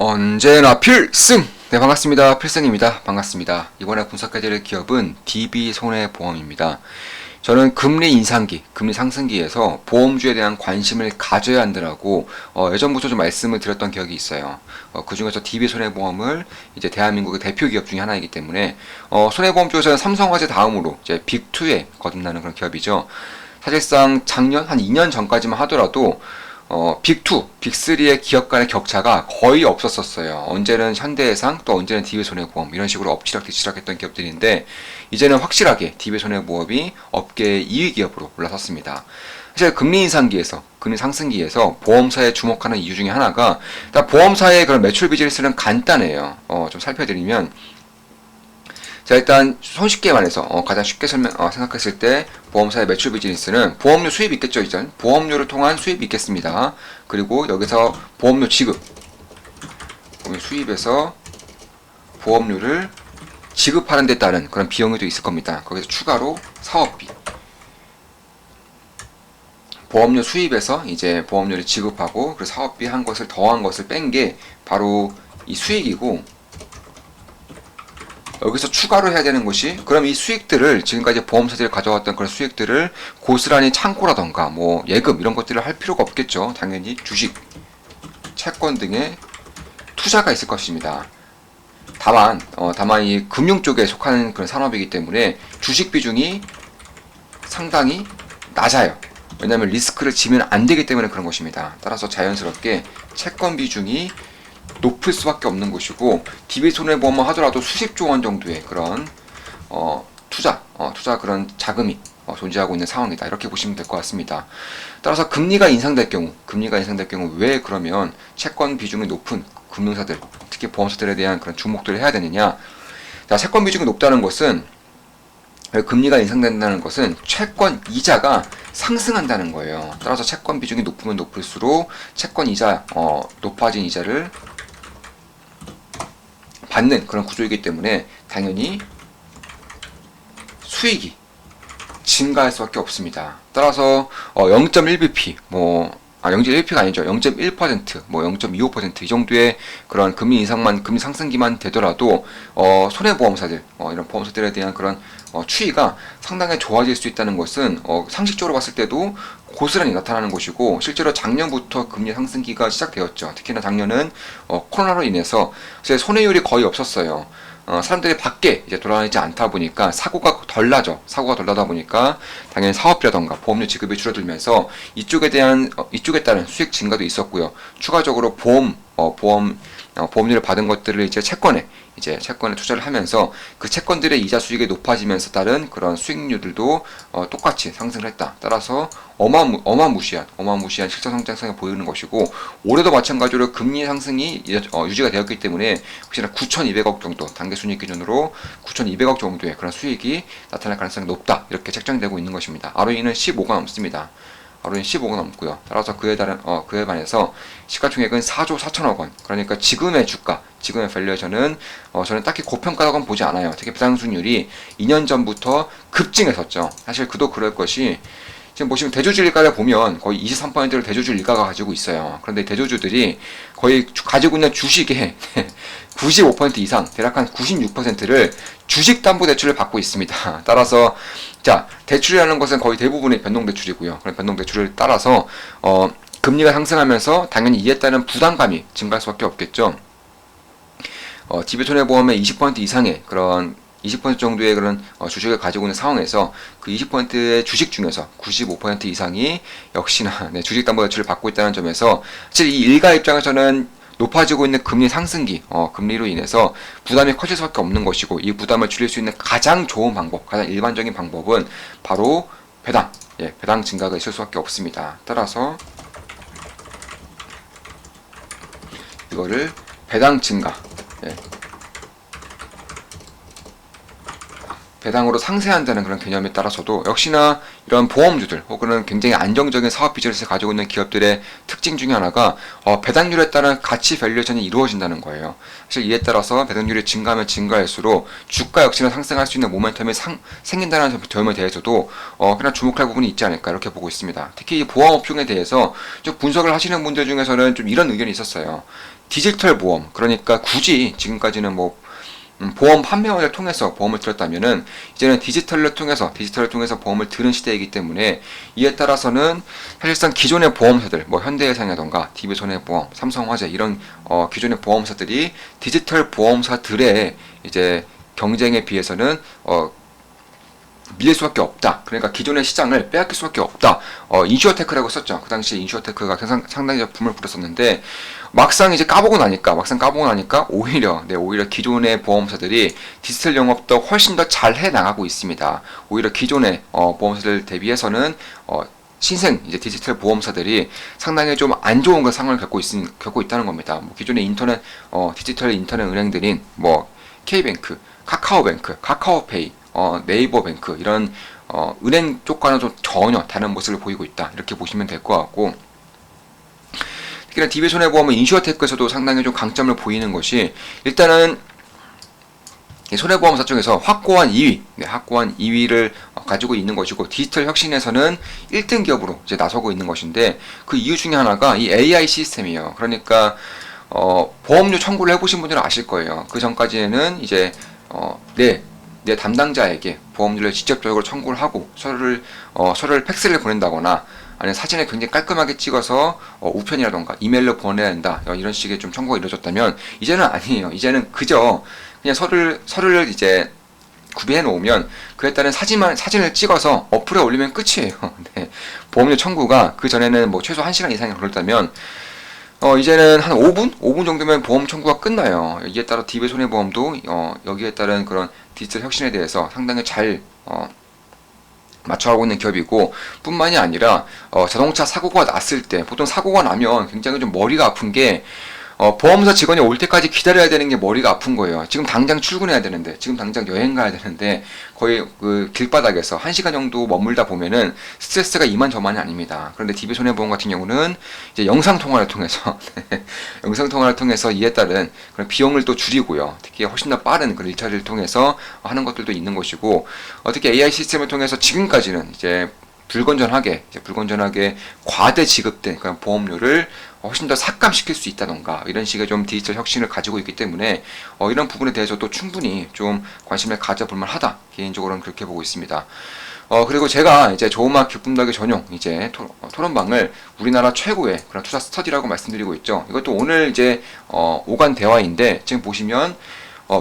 언제나 필승! 네, 반갑습니다. 필승입니다. 반갑습니다. 이번에 분석해드릴 기업은 DB손해보험입니다. 저는 금리 인상기, 금리 상승기에서 보험주에 대한 관심을 가져야 한다고 예전부터 좀 말씀을 드렸던 기억이 있어요. 그 중에서 DB손해보험을 이제 대한민국의 대표 기업 중에 하나이기 때문에 손해보험 쪽에서는 삼성화재 다음으로 이제 빅2에 거듭나는 그런 기업이죠. 사실상 작년 한 2년 전까지만 하더라도 빅2, 빅3의 기업 간의 격차가 거의 없었었어요. 언제는 현대해상, 또 언제는 DB손해보험 이런 식으로 엎치락뒤치락했던 기업들인데 이제는 확실하게 DB손해보험이 업계 2위 기업으로 올라섰습니다. 사실 금리 인상기에서, 금리 상승기에서 보험사에 주목하는 이유 중에 하나가 일단 보험사의 그런 매출 비즈니스는 간단해요. 좀 살펴드리면 자, 일단 손쉽게 말해서 가장 쉽게 생각했을 때 보험사의 매출 비즈니스는 보험료 수입이 있겠죠. 이제 보험료를 통한 수입이 있겠습니다. 그리고 여기서 보험료 지급, 수입에서 보험료를 지급하는 데 따른 그런 비용이 또 있을 겁니다. 거기서 추가로 사업비, 보험료 수입에서 이제 보험료를 지급하고 그 사업비 한 것을 더한 것을 뺀 게 바로 이 수익이고, 여기서 추가로 해야 되는 것이, 그럼 이 수익들을, 지금까지 보험사들이 가져왔던 그런 수익들을 고스란히 창고라던가 뭐 예금 이런 것들을 할 필요가 없겠죠. 당연히 주식, 채권 등의 투자가 있을 것입니다. 다만 이 금융 쪽에 속하는 그런 산업이기 때문에 주식 비중이 상당히 낮아요. 왜냐하면 리스크를 지면 안 되기 때문에 그런 것입니다. 따라서 자연스럽게 채권 비중이 높을 수밖에 없는 것이고, DB손해보험만 하더라도 수십조 원 정도의 그런 투자 그런 자금이 존재하고 있는 상황이다. 이렇게 보시면 될 것 같습니다. 따라서 금리가 인상될 경우 왜 그러면 채권 비중이 높은 금융사들, 특히 보험사들에 대한 그런 주목들을 해야 되느냐? 자, 채권 비중이 높다는 것은, 금리가 인상된다는 것은 채권 이자가 상승한다는 거예요. 따라서 채권 비중이 높으면 높을수록 채권 이자, 높아진 이자를 받는 그런 구조이기 때문에 당연히 수익이 증가할 수밖에 없습니다. 따라서 0.1bp, 0.1bp가 아니죠. 0.1%, 0.25% 이 정도의 그런 금리 상승기만 되더라도 손해보험사들, 이런 보험사들에 대한 그런 추이가 상당히 좋아질 수 있다는 것은 상식적으로 봤을 때도 고스란히 나타나는 것이고, 실제로 작년부터 금리 상승기가 시작되었죠. 특히나 작년은 코로나로 인해서 손해율이 거의 없었어요. 사람들이 밖에 이제 돌아다니지 않다 보니까 사고가 덜 나죠. 사고가 덜 나다 보니까 당연히 사업비라던가 보험료 지급이 줄어들면서 이쪽에 따른 수익 증가도 있었고요. 추가적으로 보험료를 받은 것들을 이제 채권에 투자를 하면서 그 채권들의 이자 수익이 높아지면서 따른 그런 수익률들도 똑같이 상승을 했다. 따라서 어마무시한 실적 성장성을 보이는 것이고, 올해도 마찬가지로 금리 상승이 유지가 되었기 때문에 혹시나 9,200억 정도, 단기순이익 기준으로 9,200억 정도의 그런 수익이 나타날 가능성이 높다. 이렇게 책정되고 있는 것입니다. ROE는 15가 넘습니다. ROE는 15가 넘고요. 따라서 그에 반해서 시가총액은 4조 4천억 원. 그러니까 지금의 주가, 지금의 밸류에이션은 저는 딱히 고평가라고는 보지 않아요. 특히 배당수익률이 2년 전부터 급증했었죠. 사실 그도 그럴 것이, 지금 보시면 대주주 일가를 보면 거의 23%를 대주주 일가가 가지고 있어요. 그런데 대주주들이 거의 가지고 있는 주식의 95% 이상, 대략 한 96%를 주식담보대출을 받고 있습니다. 따라서 자, 대출이라는 것은 거의 대부분이 변동대출이고요. 그런 변동대출을 따라서 금리가 상승하면서 당연히 이에 따른 부담감이 증가할 수밖에 없겠죠. DB손해보험의 20% 이상의 그런 20% 정도의 그런 주식을 가지고 있는 상황에서 그 20%의 주식 중에서 95% 이상이 역시나 주식담보대출을 받고 있다는 점에서, 사실 이 일가 입장에서는 높아지고 있는 금리 상승기, 금리로 인해서 부담이 커질 수밖에 없는 것이고, 이 부담을 줄일 수 있는 가장 좋은 방법, 가장 일반적인 방법은 바로 배당 증가가 있을 수밖에 없습니다. 따라서 이거를 배당 증가, 배당으로 상쇄한다는 그런 개념에 따라서도 역시나 이런 보험주들 혹은 굉장히 안정적인 사업 비즈니스를 가지고 있는 기업들의 특징 중에 하나가 배당률에 따른 가치 밸류에이션이 이루어진다는 거예요. 사실 이에 따라서 배당률이 증가하면 증가할수록 주가 역시나 상승할 수 있는 모멘텀이 생긴다는 점에 대해서도 그냥 주목할 부분이 있지 않을까, 이렇게 보고 있습니다. 특히 이 보험 업종에 대해서 좀 분석을 하시는 분들 중에서는 좀 이런 의견이 있었어요. 디지털 보험, 그러니까 굳이 지금까지는 뭐 보험 판매원을 통해서 보험을 들었다면은 이제는 디지털을 통해서 보험을 들은 시대이기 때문에 이에 따라서는 사실상 기존의 보험사들, 뭐 현대해상이라던가 DB손해보험, 삼성화재 이런 기존의 보험사들이 디지털 보험사들의 이제 경쟁에 비해서는 밀릴 수밖에 없다. 그러니까 기존의 시장을 빼앗길 수밖에 없다. 인슈어테크라고 썼죠. 그 당시에 인슈어테크가 상당히 붐을 부렸었는데 막상 까보고 나니까 오히려 기존의 보험사들이 디지털 영업도 훨씬 더 잘 해 나가고 있습니다. 오히려 기존의 보험사들 대비해서는 신생 이제 디지털 보험사들이 상당히 좀 안 좋은 상황을 겪고 있다는 겁니다. 뭐 기존의 디지털 인터넷 은행들인 뭐 K뱅크, 카카오뱅크, 카카오페이, 네이버뱅크 이런 은행 쪽과는 좀 전혀 다른 모습을 보이고 있다. 이렇게 보시면 될 것 같고, 특히나 DB손해보험은 인슈어테크에서도 상당히 좀 강점을 보이는 것이 일단은 손해보험사 중에서 확고한 2위를 가지고 있는 것이고 디지털 혁신에서는 1등 기업으로 이제 나서고 있는 것인데 그 이유 중에 하나가 이 AI 시스템이에요. 그러니까 보험료 청구를 해보신 분들은 아실 거예요. 그 전까지는 이제 내 담당자에게 보험료를 직접적으로 청구를 하고 서류를 팩스를 보낸다거나 아니면 사진을 굉장히 깔끔하게 찍어서 우편이라던가 이메일로 보내야 된다 이런 식의 좀 청구가 이루어졌다면 이제는 아니에요. 이제는 그저 그냥 서류를 이제 구비해 놓으면 그에 따른 사진을 찍어서 어플에 올리면 끝이에요. 네. 보험료 청구가 그 전에는 뭐 최소 1시간 이상이 걸렸다면 이제는 한 5분 정도면 보험 청구가 끝나요. 이에 따라 DB손해보험도 여기에 따른 그런 디지털 혁신에 대해서 상당히 잘 맞춰가고 있는 기업이고, 뿐만이 아니라 자동차 사고가 났을 때 보통 사고가 나면 굉장히 좀 머리가 아픈 게 보험사 직원이 올 때까지 기다려야 되는 게 머리가 아픈 거예요. 지금 당장 출근해야 되는데, 지금 당장 여행 가야 되는데, 거의 그 길바닥에서 1시간 정도 머물다 보면은 스트레스가 이만저만이 아닙니다. 그런데 DB손해보험 같은 경우는 이제 영상통화를 통해서 이에 따른 그런 비용을 또 줄이고요. 특히 훨씬 더 빠른 그 일처리를 통해서 하는 것들도 있는 것이고, 특히 AI 시스템을 통해서 지금까지는 이제 불건전하게 과대 지급된 그런 보험료를 훨씬 더 삭감시킬 수 있다던가 이런 식의 좀 디지털 혁신을 가지고 있기 때문에 이런 부분에 대해서도 충분히 좀 관심을 가져볼 만하다. 개인적으로는 그렇게 보고 있습니다. 그리고 제가 이제 좋은맛 기쁨덕의 전용 이제 토론방을 우리나라 최고의 그런 투자 스터디라고 말씀드리고 있죠. 이것도 오늘 이제 오간 대화인데 지금 보시면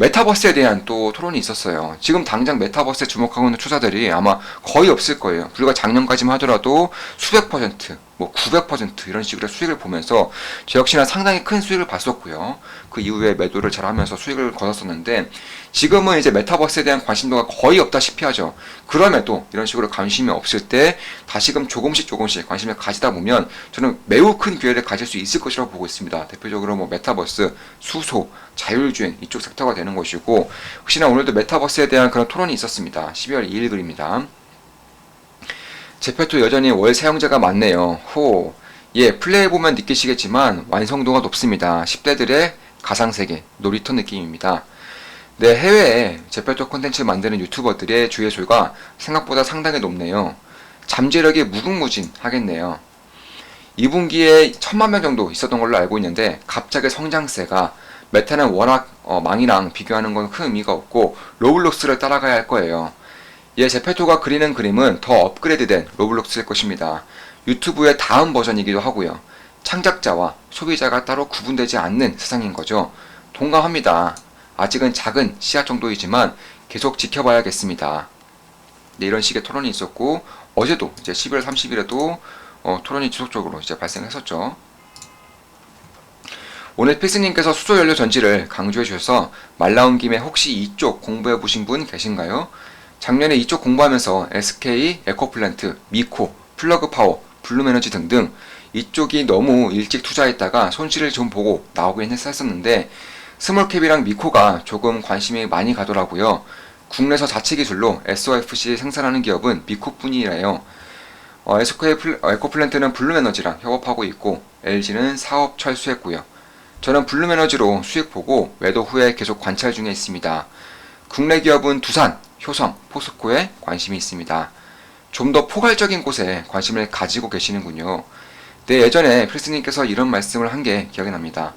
메타버스에 대한 또 토론이 있었어요. 지금 당장 메타버스에 주목하고 있는 투자들이 아마 거의 없을 거예요. 불과 작년까지만 하더라도 수백 퍼센트, 뭐 900% 이런 식으로 수익을 보면서 저 역시나 상당히 큰 수익을 봤었고요. 그 이후에 매도를 잘하면서 수익을 거뒀었는데 지금은 이제 메타버스에 대한 관심도가 거의 없다시피 하죠. 그럼에도 이런 식으로 관심이 없을 때 다시금 조금씩 관심을 가지다 보면 저는 매우 큰 기회를 가질 수 있을 것이라고 보고 있습니다. 대표적으로 뭐 메타버스, 수소, 자율주행 이쪽 섹터가 되는 것이고, 혹시나 오늘도 메타버스에 대한 그런 토론이 있었습니다. 12월 2일 글입니다. 제페토 여전히 월 사용자가 많네요. 예, 플레이해보면 느끼시겠지만 완성도가 높습니다. 10대들의 가상세계, 놀이터 느낌입니다. 네, 해외에 제페토 콘텐츠를 만드는 유튜버들의 조회수가 생각보다 상당히 높네요. 잠재력이 무궁무진하겠네요. 2분기에 1000만 명 정도 있었던 걸로 알고 있는데 갑자기 성장세가, 메타는 워낙 망이랑 비교하는 건 큰 의미가 없고 로블록스를 따라가야 할 거예요. 제페토가 그리는 그림은 더 업그레이드된 로블록스일 것입니다. 유튜브의 다음 버전이기도 하고요. 창작자와 소비자가 따로 구분되지 않는 세상인 거죠. 동감합니다. 아직은 작은 씨앗 정도이지만 계속 지켜봐야겠습니다. 네, 이런 식의 토론이 있었고, 어제도 이제 11월 30일에도 토론이 지속적으로 이제 발생했었죠. 오늘 필스님께서 수소연료 전지를 강조해 주셔서 말 나온 김에 혹시 이쪽 공부해 보신 분 계신가요? 작년에 이쪽 공부하면서 SK, 에코플랜트, 미코, 플러그파워, 블룸에너지 등등 이쪽이 너무 일찍 투자했다가 손실을 좀 보고 나오긴 했었는데 스몰캡이랑 미코가 조금 관심이 많이 가더라고요. 국내에서 자체 기술로 SOFC 생산하는 기업은 미코뿐이래요. SK 에코플랜트는 블룸에너지랑 협업하고 있고 LG는 사업 철수했고요. 저는 블룸에너지로 수익 보고 매도 후에 계속 관찰 중에 있습니다. 국내 기업은 두산, 효성, 포스코에 관심이 있습니다. 좀 더 포괄적인 곳에 관심을 가지고 계시는군요. 네, 예전에 필스님께서 이런 말씀을 한 게 기억이 납니다.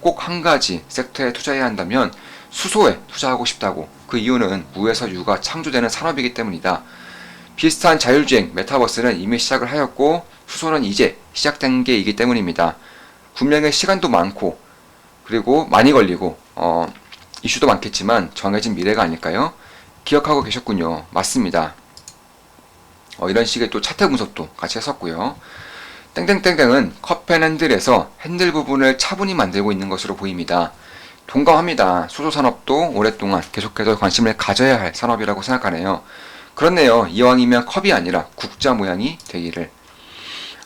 꼭 한 가지 섹터에 투자해야 한다면 수소에 투자하고 싶다고. 그 이유는 무에서 유가 창조되는 산업이기 때문이다. 비슷한 자율주행 메타버스는 이미 시작을 하였고 수소는 이제 시작된 게이기 때문입니다. 분명히 시간도 많고 그리고 많이 걸리고 이슈도 많겠지만 정해진 미래가 아닐까요? 기억하고 계셨군요. 맞습니다. 이런 식의 또 차트 분석도 같이 했었고요. 땡땡땡땡은 컵앤핸들에서 핸들 부분을 차분히 만들고 있는 것으로 보입니다. 동감합니다. 수소산업도 오랫동안 계속해서 관심을 가져야 할 산업이라고 생각하네요. 그렇네요. 이왕이면 컵이 아니라 국자 모양이 되기를.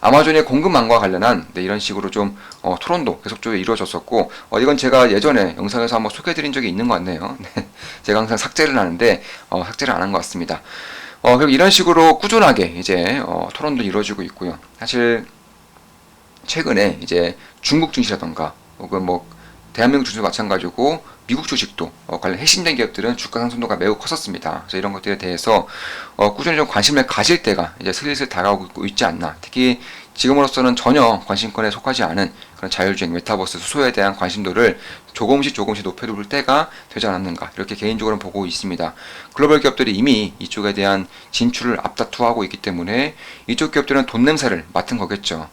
아마존의 공급망과 관련한 이런 식으로 좀 토론도 계속적으로 이루어졌었고 이건 제가 예전에 영상에서 한번 소개해드린 적이 있는 것 같네요. 네, 제가 항상 삭제를 하는데 삭제를 안 한 것 같습니다. 그리고 이런 식으로 꾸준하게 이제 토론도 이루어지고 있고요. 사실 최근에 이제 중국 증시라던가 혹은 뭐 대한민국 주식도 마찬가지고 미국 주식도 관련 핵심된 기업들은 주가 상승도가 매우 컸었습니다. 그래서 이런 것들에 대해서 꾸준히 좀 관심을 가질 때가 이제 슬슬 다가오고 있지 않나. 특히 지금으로서는 전혀 관심권에 속하지 않은 그런 자율주행, 메타버스, 수소에 대한 관심도를 조금씩 높여둘 때가 되지 않았는가. 이렇게 개인적으로 보고 있습니다. 글로벌 기업들이 이미 이쪽에 대한 진출을 앞다투하고 있기 때문에 이쪽 기업들은 돈 냄새를 맡은 거겠죠.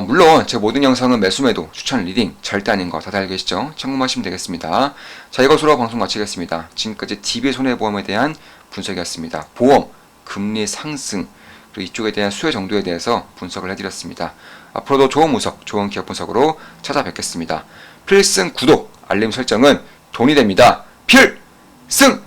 물론 제 모든 영상은 매수매도, 추천, 리딩 절대 아닌 거 다들 알고 계시죠? 참고하시면 되겠습니다. 자, 이것으로 방송 마치겠습니다. 지금까지 DB손해보험에 대한 분석이었습니다. 보험, 금리 상승, 그리고 이쪽에 대한 수혜 정도에 대해서 분석을 해드렸습니다. 앞으로도 좋은 분석, 좋은 기업 분석으로 찾아뵙겠습니다. 필승 구독, 알림 설정은 돈이 됩니다. 필승!